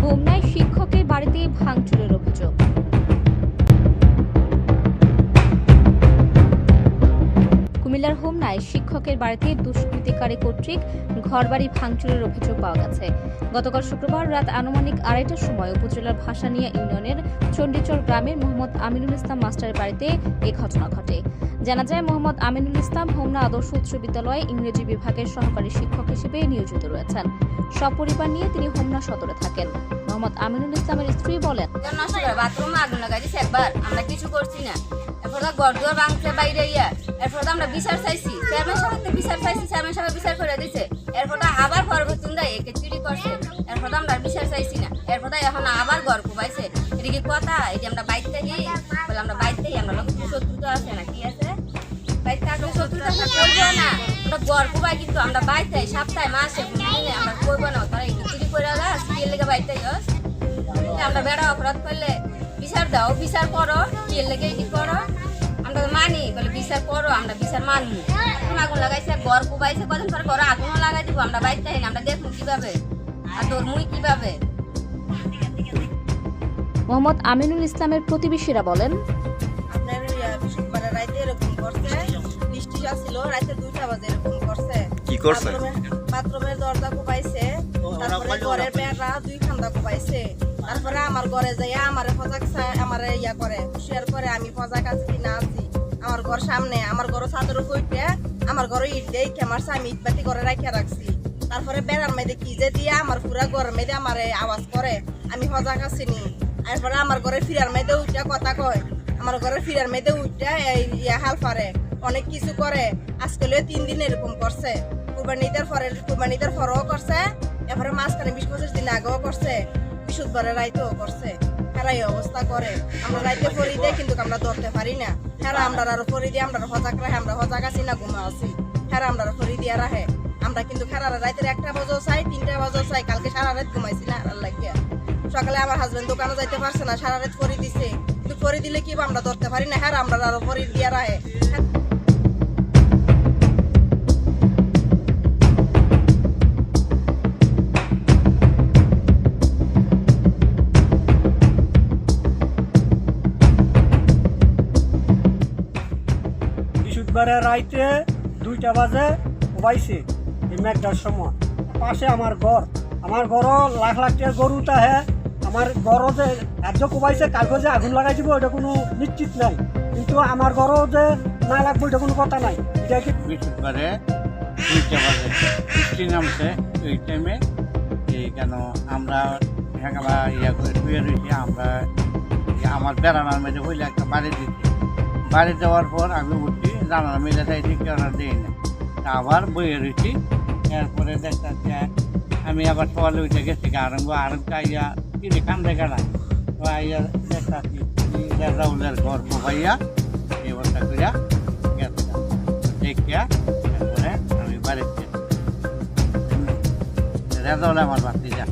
হোমনায় শিক্ষকের বাড়িতে ভাঙচুরের অভিযোগ। কুমিল্লার হোমনায় শিক্ষকের বাড়িতে দুষ্কৃতিকারী কর্তৃক ঘরবাড়ি ভাঙচুরের অভিযোগ পাওয়া গেছে। গতকাল শুক্রবার রাত আনুমানিক 2:30টার সময় উপজেলার ভাসানিয়া ইউনিয়নের চণ্ডীচর গ্রামের মোহাম্মদ আমিনুল ইসলাম মাস্টারের বাড়িতে এ ঘটনা ঘটে। জানা যায়, মোহাম্মদ আমিনুল ইসলাম হোমনা আদর্শ উচ্চ বিদ্যালয়ে ইংরেজি বিভাগের সহকারী শিক্ষক হিসেবে নিয়োজিত রয়েছেন। সপরিবার নিয়ে তিনি হোমনা সদরে থাকেন। মোহাম্মদ আমিনুল ইসলামের স্ত্রী বলেন, বাথরুমে আগুন লাগাইছে একবার, আমরা কিছু করছি না। এরপর গড়দুয়ার ভাঙছে বাইরে এরপর আমরা বিচার চাইছি, চেয়ারম্যান সাহেবকে বিচার চাইছি, চেয়ারম্যান সাহেব বিচার করে দিছে। এরপর আবার ঘর ভেতর দেয় একে চুরি করছে। এরপর আমরা বিচার চাইছি না। এরপর এখন আবার ঘর কুবাইছে। এটা কি কথা? এই যে আমরা বাইর থেকে বলে আমরা বাইর থেকে আমরা লোক শত্রুতা আছে না, কি আছে বাইর থাকলে শত্রুতা আছে করবো না। আমরা ঘর কুবাই, কিন্তু আমরা বাইরে সপ্তাহে মাসে আমরা করবো না। তারা একটু চুরি করে সিরিয়াল লেগে বাইরে আমরা বেড়া অপরাধ করলে বিচার দাও, বিচার করো, কি লেগে কি করো, আমরা মানি বলে বিচার করো, আমরা বিচার মানবো। আগুন লাগাইছে, ঘর কুবাইছে, কদিন পরে ঘরে আগুনও লাগাই দিব। আমরা বাইরতে আমরা দেখবো কিভাবে আর ধর্মই কিভাবে। মোহাম্মদ আমিনুল ইসলামের প্রতিবেশীরা বলেন, আপনার শুক্রবারে রাতে এরকম করছে, বৃষ্টি আসছিল, রাতে 2টা বাজে এরকম করছে। কি করছে? বাথরুমের দরজা কোপাইছে, তারপরে ঘরের মেয়েরা 2 খান্দা কোপাইছে। তারপরে আমার ঘরে যাইয়া আমার ফজাক আমার ইয়া করে শেয়ার করে, আমি ফজাক আছি কিনা আছি। আমার ঘর সামনে, আমার ঘর ছাদের উপর উঠে আমার ঘরে ইট দেই মারছে, আমি ইট বাতি করে রাখিয়া রাখছি। তারপরে বেড়ার মেয়েদে কি যে দিয়ে আমার পুরা ঘরের মেয়েদে আমার আওয়াজ করে, আমি ফজাক আছিনি। এরপরে আমার ঘরে ফিরার মেয়েদে উঠা কথা কয়, আমার ঘরে ফিরার মেয়েদে উঠা হাল পারে, অনেক কিছু করে। আজকালও 3 দিন এরকম করছে। কুরবানিদের পরেও করছে, এরপরে মাঝখানে 20-25 দিন আগেও করছে, বিশুদ্ধবারে রাইতেও করছে। হেরা এই অবস্থা করে, আমরা রাইতে ফরি দেয় কিন্তু আমরা ধরতে পারি না। হেরা আমরা আরো ফরি দিয়ে আমরা হজাক রাখে, আমরা হজাক আছি না ঘুমা আছি, হেরা আমরা ফরি দিয়ে রাখে। আমরা কিন্তু হেরারা রাইতের 1টা বাজেও চাই, 3টা বাজেও চাই। কালকে সারা রাত ঘুমাইছি না হেরার লাগিয়া। সকালে আমার হাজবেন্ড দোকানে যাইতে পারছে না, সারা রাত ফরি দিছে, কিন্তু ফরি দিলে কি আমরা ধরতে পারি না। হেরা আমরা আরো ফরি দিয়ে রাখে। বৃহস্পতিবারে রাইতে 2টা বাজে কোবাইছে এই মেঘটার সময়। পাশে আমার ঘর, আমার ঘরও লাখ লাখ টাকার গরু তাহে। আমার ঘরও যে রাজ্য কোবাইছে, কালকে যে আগুন লাগাই দিব এটা কোনো নিশ্চিত নাই, কিন্তু আমার ঘরও যে না লাগবে এটা কোনো কথা নাই। এটা কি বৃহস্পতিবারে 2টা বাজে বৃষ্টি নামছে, ওই টাইমে কেন আমরা সকালে ইয়া করে শুয়ে রয়েছি। আমরা আমার বেড়ানোর মেঝে হইলে একটা বাড়ি দিচ্ছি, বাড়ি দেওয়ার পর আমি উঠছি, জানালা মেলে চাইছি কেউ দিই না, আবার বইয়ে রয়েছি। এরপরে দেখতে আমি আবার সকালে উঠে গেছি আরম্ভ আইয়া কিনে কান্দে গেলাম। তো আইয়া দেখতেছি রাউলের ঘর কোবাইয়া এই অবস্থা করিয়া গেছে দেখিয়া। এরপরে আমি বাড়িতে রেজাউল আমার বাড়তে যা